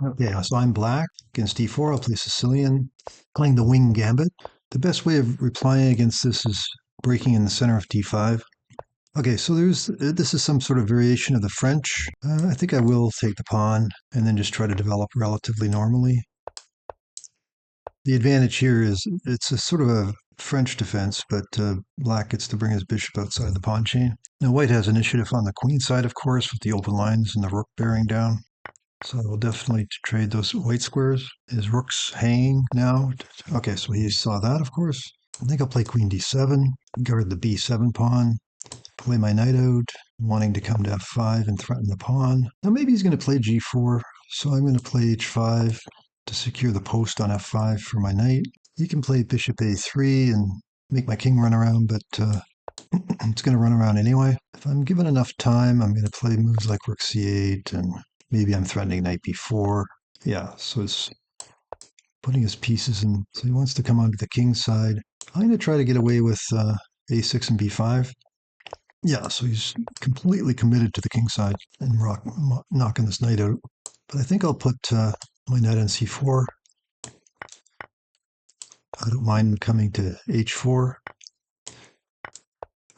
Okay, so I'm black. Against d4, I'll play Sicilian, playing the wing gambit. The best way of replying against this is breaking in the center of d5. Okay, so this is some sort of variation of the French. I think I will take the pawn and then just try to develop relatively normally. The advantage here is it's a sort of a French defense, but black gets to bring his bishop outside the pawn chain. Now white has initiative on the queen side, of course, with the open lines and the rook bearing down. So I will definitely trade those white squares. His rook's hanging now. Okay, so he saw that, of course. I think I'll play queen d7, guard the b7 pawn, play my knight out, wanting to come to f5 and threaten the pawn. Now maybe he's going to play g4, so I'm going to play h5 to secure the post on f5 for my knight. He can play bishop a3 and make my king run around, but it's going to run around anyway. If I'm given enough time, I'm going to play moves like rook c8, and maybe I'm threatening knight b4. Yeah, so it's putting his pieces in. So he wants to come onto the king side. I'm going to try to get away with a6 and b5. Yeah, so he's completely committed to the king side and knocking this knight out. But I think I'll put my knight on c4. I don't mind coming to h4.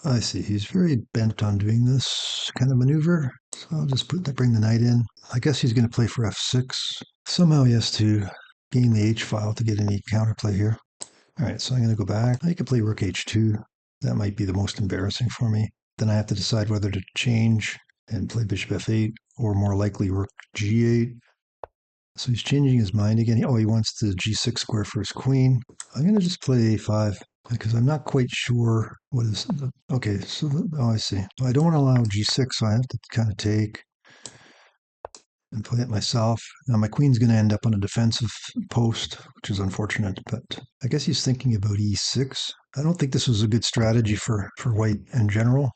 I see, he's very bent on doing this kind of maneuver. So I'll just bring the knight in. I guess he's going to play for f6. Somehow he has to gain the h file to get any counterplay here. All right, so I'm going to go back. I could play rook h2. That might be the most embarrassing for me. Then I have to decide whether to change and play bishop f8 or more likely rook g8. So he's changing his mind again. Oh, he wants the g6 square for his queen. I'm going to just play a5 because I'm not quite sure what is the, okay, so, I see. I don't want to allow g6, so I have to kind of take and play it myself. Now my queen's going to end up on a defensive post, which is unfortunate, but I guess he's thinking about e6. I don't think this was a good strategy for white in general.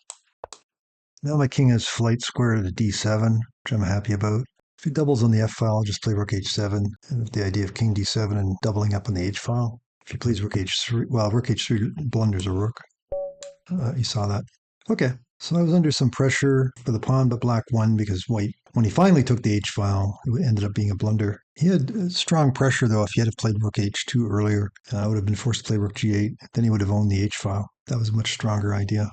Now my king has flight square to d7, which I'm happy about. If he doubles on the f file, I'll just play rook h7, and the idea of king d7 and doubling up on the h file. If he plays rook h3, well, rook h3 blunders a rook. You saw that. Okay, so I was under some pressure for the pawn, but black won because white, when he finally took the h file, it ended up being a blunder. He had strong pressure, though. If he had played rook h2 earlier, I would have been forced to play rook g8. Then he would have owned the h file. That was a much stronger idea.